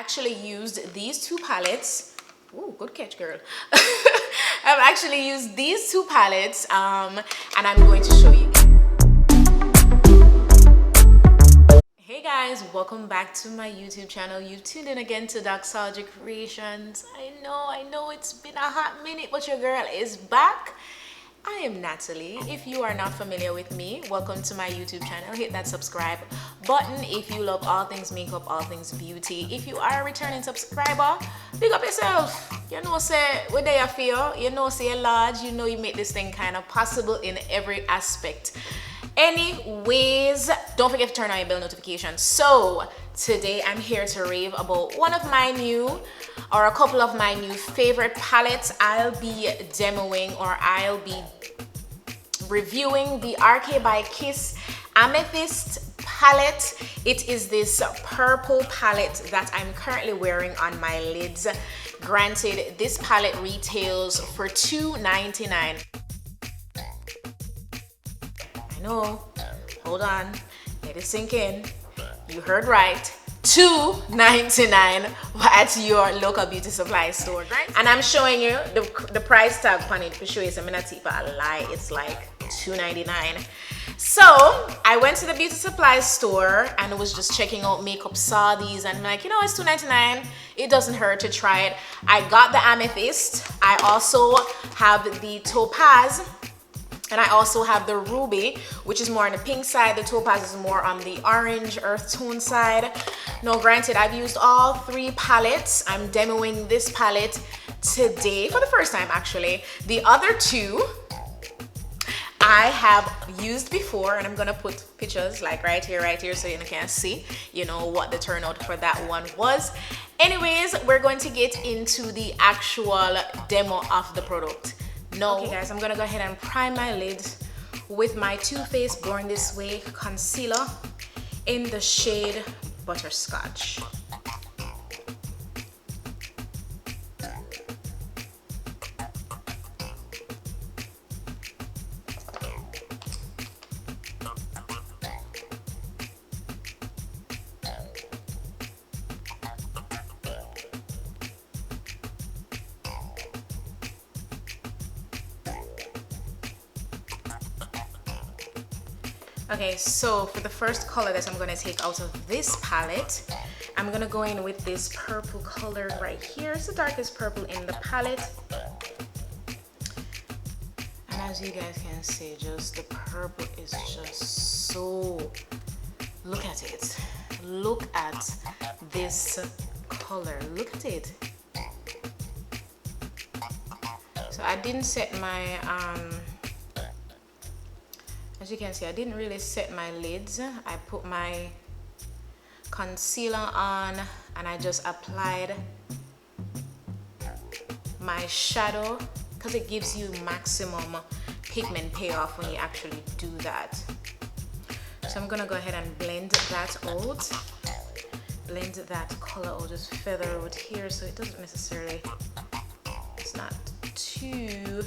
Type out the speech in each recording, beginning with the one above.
actually used these two palettes. Ooh, good catch, girl. I've actually used these two palettes and I'm going to show you. Hey guys, welcome back to my YouTube channel. You've tuned in again to DoxologyCreations. I know it's been a hot minute, but your girl is back. I am Natalie. If you are not familiar with me, welcome to my YouTube channel. Hit that subscribe button if you love all things makeup, all things beauty. If you are a returning subscriber, big up yourself. You know, say where they are for you know, say you're large, you know you make this thing kind of possible in every aspect. Anyways, don't forget to turn on your bell notifications. So today I'm here to rave about one of my new, or a couple of my new favorite palettes. I'll be demoing, or I'll be reviewing the RK by Kiss Amethyst palette. It is this purple palette that I'm currently wearing on my lids. Granted, this palette retails for $2.99. I know, hold on, let it sink in. You heard right, $2.99 at your local beauty supply store, right? And I'm showing you the price tag on it to show you some minute a lie. It's like $2.99. So I went to the beauty supply store and was just checking out makeup, saw these, and I'm like, you know, it's $2.99. It doesn't hurt to try it. I got the Amethyst. I also have the Topaz. And I also have the Ruby, which is more on the pink side. The Topaz is more on the orange earth tone side. Now, granted, I've used all three palettes. I'm demoing this palette today for the first time, actually. The other two I have used before, and I'm gonna put pictures like right here, so you can see, you know, what the turnout for that one was. Anyways, we're going to get into the actual demo of the product. No. Okay guys, I'm gonna go ahead and prime my lid with my Too Faced Born This Way concealer in the shade Butterscotch. Okay, so for the first color that I'm going to take out of this palette, I'm going to go in with this purple color right here. It's the darkest purple in the palette. And as you guys can see, just the purple is just so... Look at it. Look at this color. Look at it. So I didn't set my... As you can see, I didn't really set my lids. I put my concealer on and I just applied my shadow because it gives you maximum pigment payoff when you actually do that. So I'm gonna go ahead and blend that out. Blend that color out, just feather out here so it doesn't necessarily, it's not too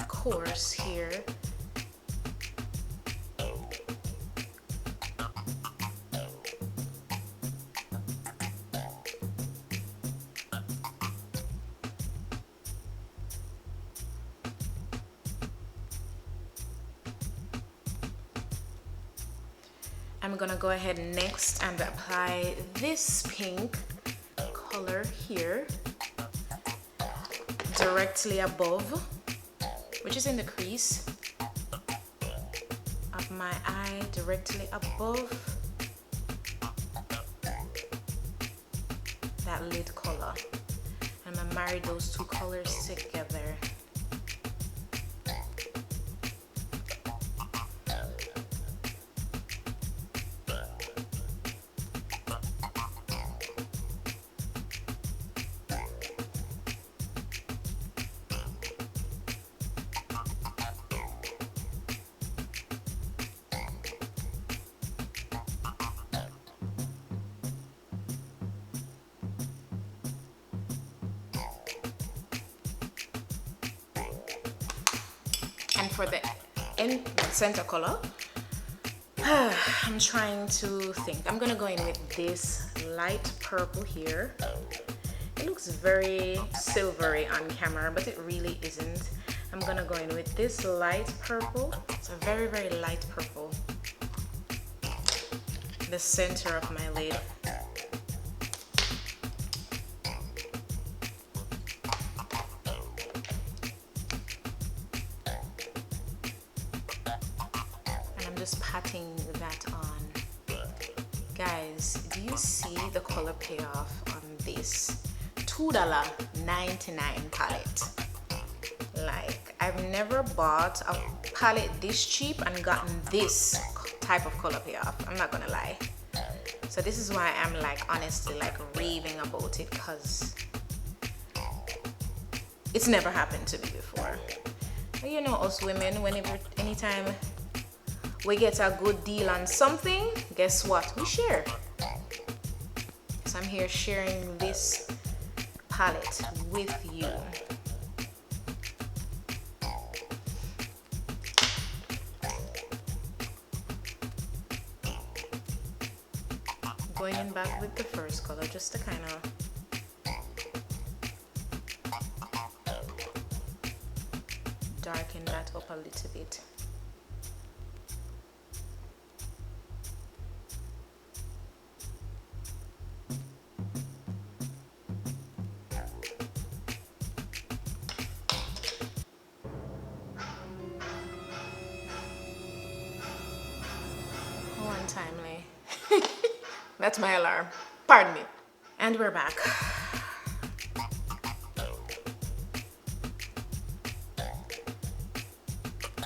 coarse here. I'm gonna go ahead next and apply this pink color here directly above, which is in the crease of my eye, directly above that lid color. I'm gonna marry those two colors together. And for the center color, I'm trying to think. I'm gonna go in with this light purple here. It looks very silvery on camera, but it really isn't. I'm gonna go in with this light purple. It's a very, very light purple. The center of my lid. And I'm just patting that on. Guys, do you see the color payoff on this $2.99 palette? Like, I've never bought a palette this cheap and gotten this type of color payoff. I'm not gonna lie. So this is why I'm like honestly like raving about it, because it's never happened to me before. But you know us women, anytime we get a good deal on something, guess what? We share. So I'm here sharing this palette with you. Going in back with the first color just to kind of darken that up a little bit. Oh, untimely. That's my alarm. Pardon me. And we're back.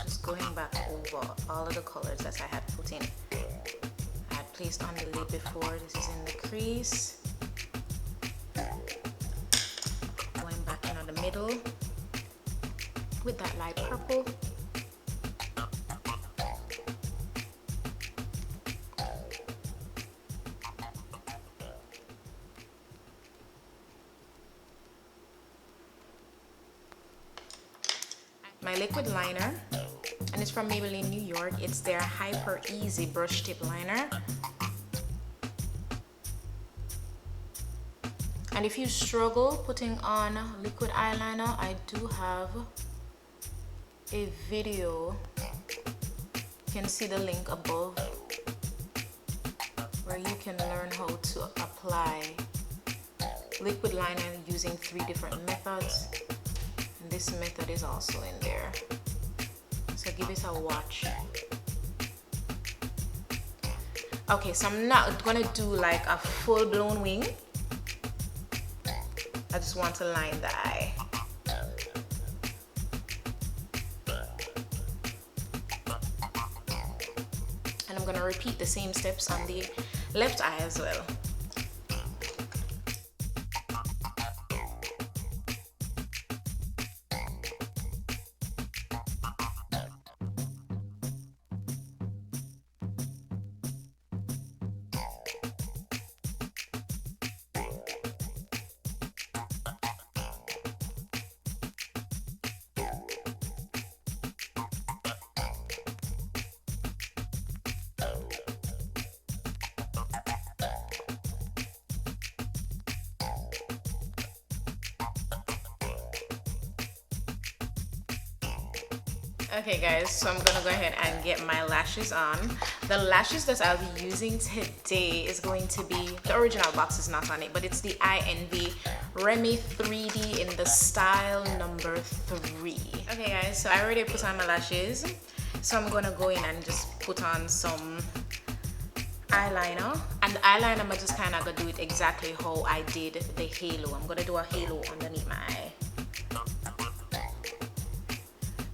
Just going back over all of the colors that I had put in. I had placed on the lid before. This is in the crease. Going back in the middle with that light purple. My liquid liner, and it's from Maybelline New York. It's their Hyper Easy Brush Tip Liner. And if you struggle putting on liquid eyeliner, I do have a video. You can see the link above where you can learn how to apply liquid liner using 3 different methods. This method is also in there, so give it a watch. Okay, so I'm not gonna do like a full-blown wing. I just want to line the eye. And I'm gonna repeat the same steps on the left eye as well. Okay guys, so I'm gonna go ahead and get my lashes on. The lashes that I'll be using today is going to be, the original box is not on it, but it's the INV Remy 3D in the style number 3. Okay guys, so I already put on my lashes, so I'm gonna go in and just put on some eyeliner. And the eyeliner, I'm just kind of gonna do it exactly how I did the halo. I'm gonna do a halo underneath my eye.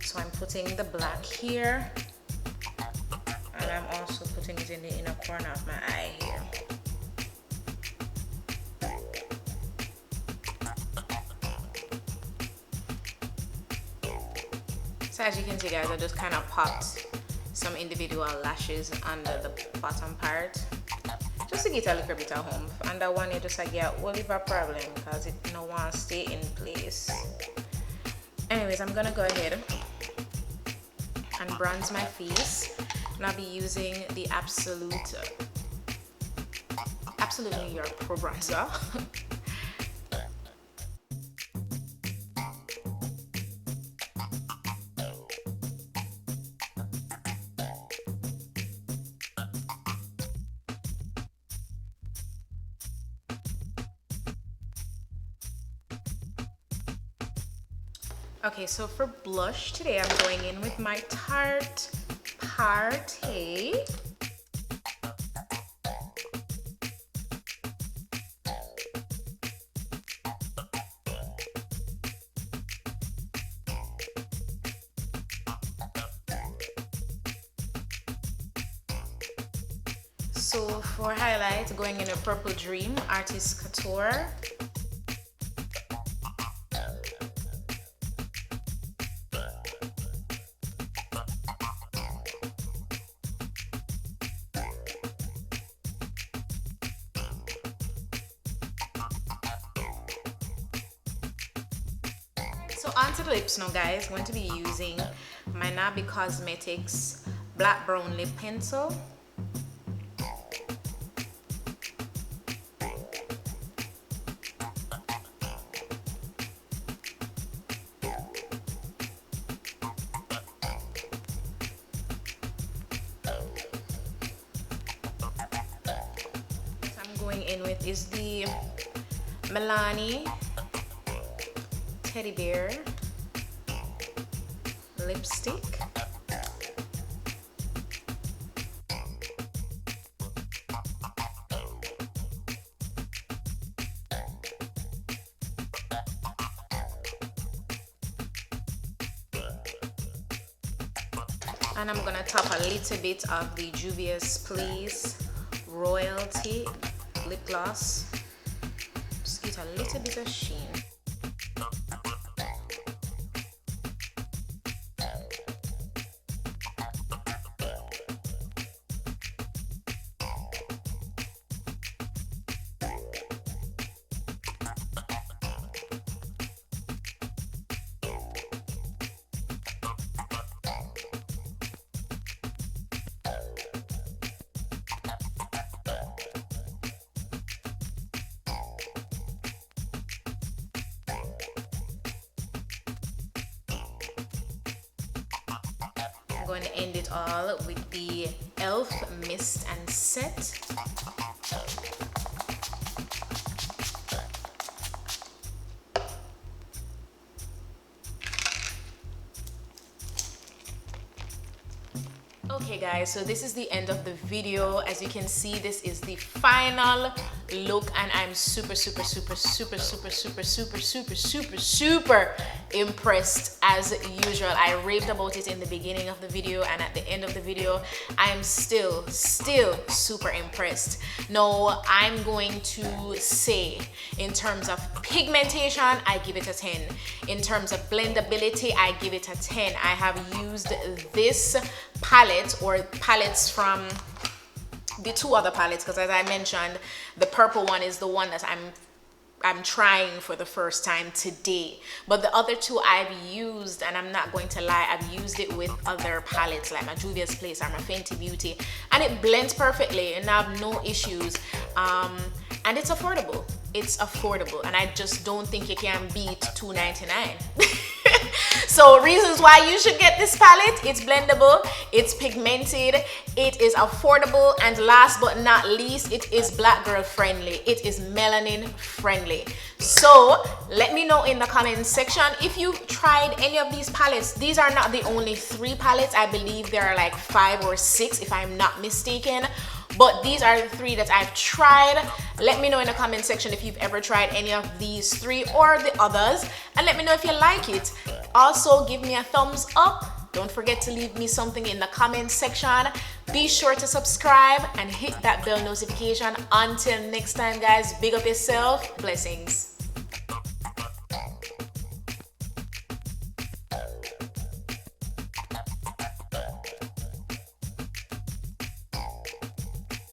So I'm putting the black here, and I'm also putting it in the inner corner of my eye here. So as you can see guys, I just kind of popped some individual lashes under the bottom part just to get a little bit of home. And that one you just like get Oliver problem because it no one stay in place. Anyways, I'm gonna go ahead and bronze my face. I'll be using the Absolute New York Pro Bronzer. Okay, so for blush today, I'm going in with my Tarte Party. So for highlight, going in a Purple Dream Artist Couture. So onto the lips now, guys. I'm going to be using my Nabi Cosmetics Black Brown Lip Pencil. Going in with is the Milani Teddy Bear lipstick. And I'm gonna top a little bit of the Juvia's Please Royalty lip gloss. Just get a little bit of sheen. Going to end it all with the e.l.f. Mist and Set. Okay guys, so this is the end of the video. As you can see, this is the final look and I'm super impressed as usual. I raved about it in the beginning of the video and at the end of the video. I am still super impressed. Now I'm going to say, in terms of pigmentation, I give it a 10. In terms of blendability, I give it a 10. I have used this palette or palettes from the two other palettes, because as I mentioned, the purple one is the one that I'm trying for the first time today, but the other two I've used, and I'm not going to lie, I've used it with other palettes like my Juvia's Place or my Fenty Beauty, and it blends perfectly and I have no issues. And it's affordable. It's affordable, and I just don't think you can beat $2.99. So reasons why you should get this palette: it's blendable, it's pigmented, it is affordable, and last but not least, it is black girl friendly. It is melanin friendly. So let me know in the comments section if you tried any of these palettes. These are not the only 3 palettes. I believe there are like 5 or 6 if I'm not mistaken. But these are the 3 that I've tried. Let me know in the comment section if you've ever tried any of these 3 or the others, and let me know if you like it. Also, give me a thumbs up. Don't forget to leave me something in the comment section. Be sure to subscribe and hit that bell notification. Until next time, guys, big up yourself. Blessings.